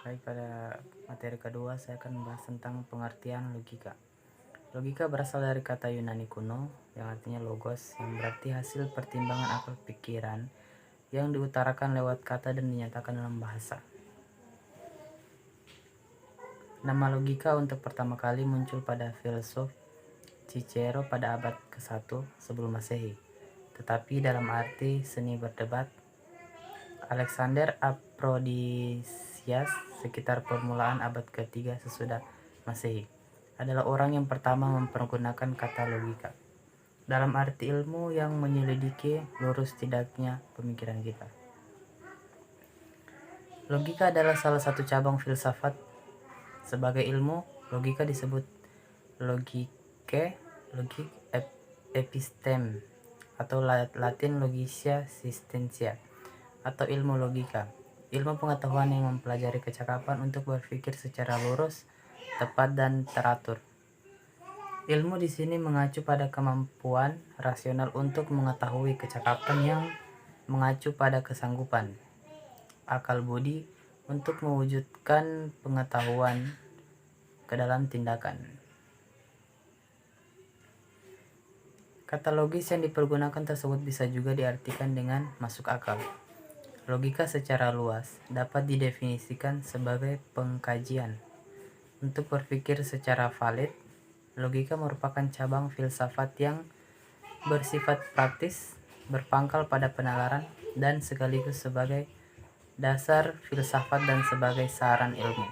Baik, pada materi kedua saya akan membahas tentang pengertian logika. Logika berasal dari kata Yunani kuno yang artinya logos, yang berarti hasil pertimbangan akal pikiran yang diutarakan lewat kata dan dinyatakan dalam bahasa. Nama logika untuk pertama kali muncul pada filsuf Cicero pada abad ke-1 sebelum Masehi, tetapi dalam arti seni berdebat. Alexander Aphrodiseus sekitar permulaan abad ke-3 sesudah Masehi adalah orang yang pertama mempergunakan kata logika dalam arti ilmu yang menyelidiki lurus tidaknya pemikiran kita. Logika adalah salah satu cabang filsafat. Sebagai ilmu, logika disebut logike, logik episteme, atau Latin logica sistentia, atau ilmu logika, ilmu pengetahuan yang mempelajari kecakapan untuk berpikir secara lurus, tepat, dan teratur. Ilmu di sini mengacu pada kemampuan rasional untuk mengetahui kecakapan yang mengacu pada kesanggupan akal budi untuk mewujudkan pengetahuan ke dalam tindakan. Kata logis yang dipergunakan tersebut bisa juga diartikan dengan masuk akal. Logika secara luas dapat didefinisikan sebagai pengkajian. Untuk berpikir secara valid, logika merupakan cabang filsafat yang bersifat praktis, berpangkal pada penalaran, dan sekaligus sebagai dasar filsafat dan sebagai saran ilmu.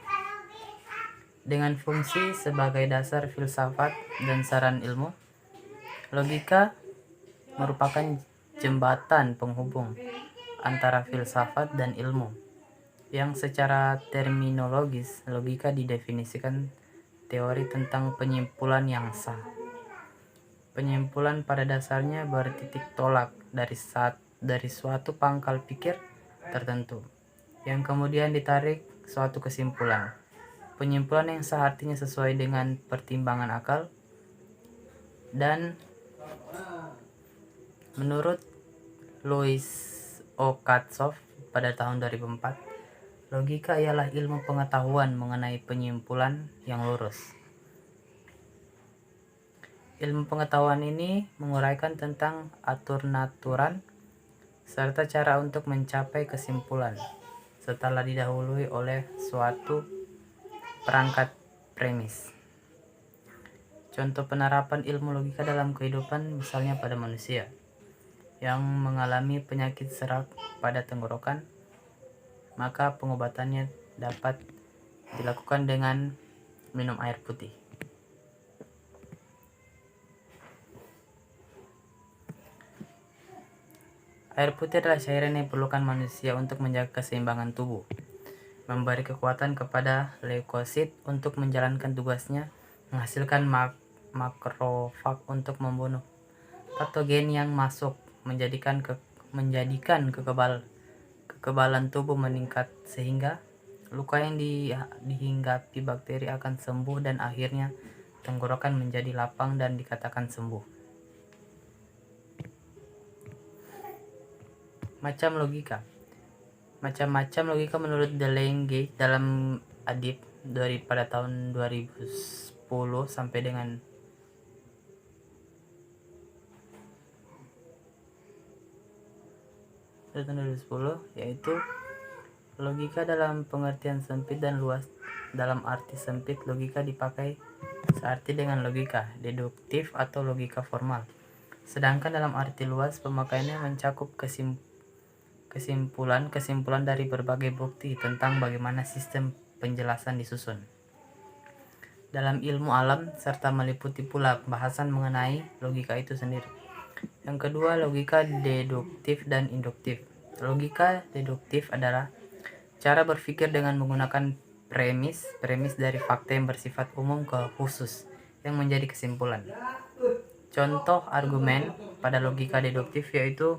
Dengan fungsi sebagai dasar filsafat dan saran ilmu, logika merupakan jembatan penghubung antara filsafat dan ilmu, yang secara terminologis logika didefinisikan teori tentang penyimpulan yang sah. Penyimpulan pada dasarnya bertitik tolak dari suatu pangkal pikir tertentu, yang kemudian ditarik suatu kesimpulan. Penyimpulan yang sah artinya sesuai dengan pertimbangan akal, dan menurut Louis O. Katzoff pada tahun 2004, logika ialah ilmu pengetahuan mengenai penyimpulan yang lurus. Ilmu pengetahuan ini menguraikan tentang atur-naturan serta cara untuk mencapai kesimpulan setelah didahului oleh suatu perangkat premis. Contoh penerapan ilmu logika dalam kehidupan misalnya pada manusia yang mengalami penyakit serak pada tenggorokan, maka pengobatannya dapat dilakukan dengan minum air putih. Air putih adalah cairan yang diperlukan manusia untuk menjaga keseimbangan tubuh, memberi kekuatan kepada leukosit untuk menjalankan tugasnya, menghasilkan makrofag untuk membunuh patogen yang masuk, menjadikan kekebalan tubuh meningkat sehingga luka yang dihinggapi bakteri akan sembuh dan akhirnya tenggorokan menjadi lapang dan dikatakan sembuh. Macam-macam logika menurut Deligne dalam Adib pada tahun 2010 sampai dengan tahun 2010, yaitu logika dalam pengertian sempit dan luas. Dalam arti sempit, logika dipakai searti dengan logika deduktif atau logika formal. Sedangkan dalam arti luas, pemakaiannya mencakup kesimpulan dari berbagai bukti tentang bagaimana sistem penjelasan disusun dalam ilmu alam, serta meliputi pula pembahasan mengenai logika itu sendiri. Yang kedua, logika deduktif dan induktif. Logika deduktif adalah cara berpikir dengan menggunakan premis dari fakta yang bersifat umum ke khusus yang menjadi kesimpulan. Contoh argumen pada logika deduktif yaitu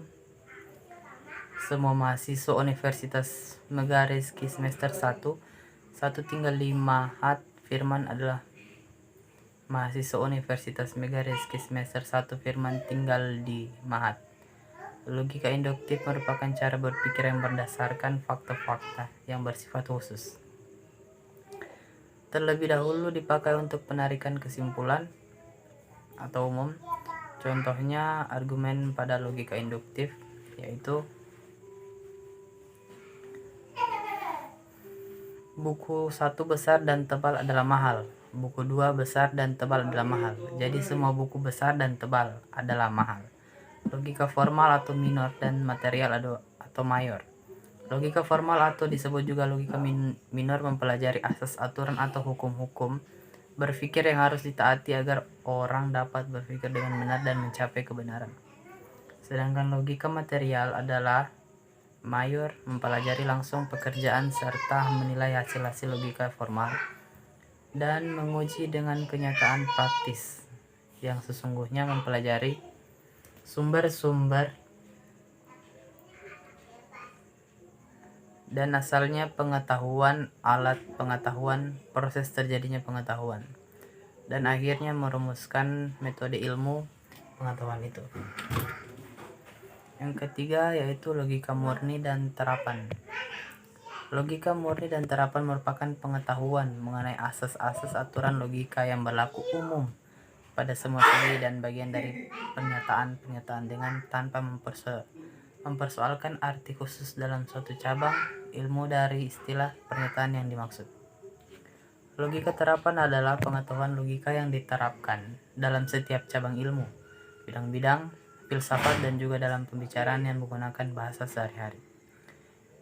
semua mahasiswa Universitas Megariski semester 1 tinggal di Mahat. Firman adalah mahasiswa Universitas Megariski semester 1 Firman tinggal di Mahat. Logika induktif merupakan cara berpikir yang berdasarkan fakta-fakta yang bersifat khusus. terlebih dahulu dipakai untuk penarikan kesimpulan atau umum. Contohnya argumen pada logika induktif, yaitu buku 1 besar dan tebal adalah mahal, buku 2 besar dan tebal adalah mahal, jadi semua buku besar dan tebal adalah mahal. Logika formal atau minor dan material atau mayor. Logika formal atau disebut juga logika minor mempelajari asas aturan atau hukum-hukum berpikir yang harus ditaati agar orang dapat berpikir dengan benar dan mencapai kebenaran. Sedangkan logika material adalah mayor, mempelajari langsung pekerjaan serta menilai hasil-hasil logika formal dan menguji dengan kenyataan praktis yang sesungguhnya, mempelajari sumber-sumber dan asalnya pengetahuan, alat pengetahuan, proses terjadinya pengetahuan, dan akhirnya merumuskan metode ilmu pengetahuan itu. Yang ketiga yaitu logika murni dan terapan. Logika murni dan terapan merupakan pengetahuan mengenai asas-asas aturan logika yang berlaku umum pada semua segi dan bagian dari pernyataan-pernyataan dengan tanpa mempersoalkan arti khusus dalam suatu cabang ilmu dari istilah pernyataan yang dimaksud. Logika terapan adalah pengetahuan logika yang diterapkan dalam setiap cabang ilmu, bidang-bidang filsafat dan juga dalam pembicaraan yang menggunakan bahasa sehari-hari.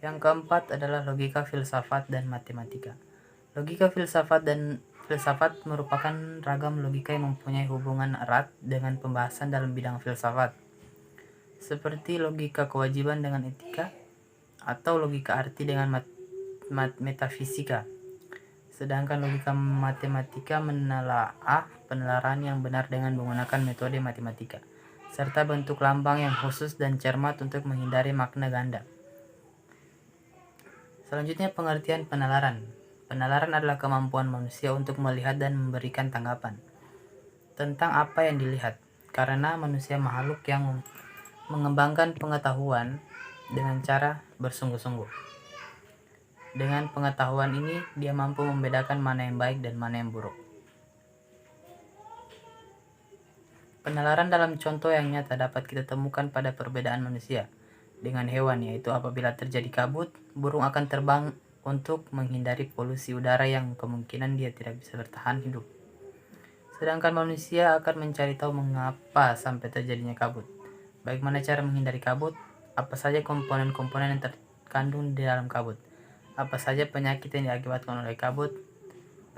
Yang keempat adalah logika filsafat dan matematika. Logika filsafat dan filsafat merupakan ragam logika yang mempunyai hubungan erat dengan pembahasan dalam bidang filsafat, seperti logika kewajiban dengan etika atau logika arti dengan metafisika. Sedangkan logika matematika menelaah penelaran yang benar dengan menggunakan metode matematika, serta bentuk lambang yang khusus dan cermat untuk menghindari makna ganda. Selanjutnya pengertian penalaran. Penalaran adalah kemampuan manusia untuk melihat dan memberikan tanggapan tentang apa yang dilihat, karena manusia makhluk yang mengembangkan pengetahuan dengan cara bersungguh-sungguh. Dengan pengetahuan ini, dia mampu membedakan mana yang baik dan mana yang buruk. Penalaran dalam contoh yang nyata dapat kita temukan pada perbedaan manusia dengan hewan, yaitu apabila terjadi kabut, burung akan terbang untuk menghindari polusi udara yang kemungkinan dia tidak bisa bertahan hidup. Sedangkan manusia akan mencari tahu mengapa sampai terjadinya kabut, bagaimana cara menghindari kabut, apa saja komponen-komponen yang terkandung di dalam kabut, apa saja penyakit yang diakibatkan oleh kabut.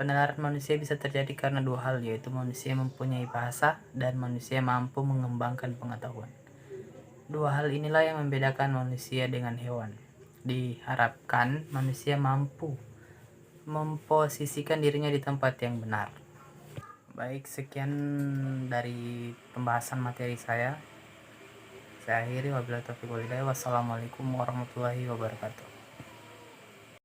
Penalaran manusia bisa terjadi karena dua hal, yaitu manusia mempunyai bahasa dan manusia mampu mengembangkan pengetahuan. Dua hal inilah yang membedakan manusia dengan hewan. Diharapkan manusia mampu memposisikan dirinya di tempat yang benar. Baik, sekian dari pembahasan materi saya. Saya akhiri, wabillahi taufiq wal hidayah. Wassalamualaikum warahmatullahi wabarakatuh.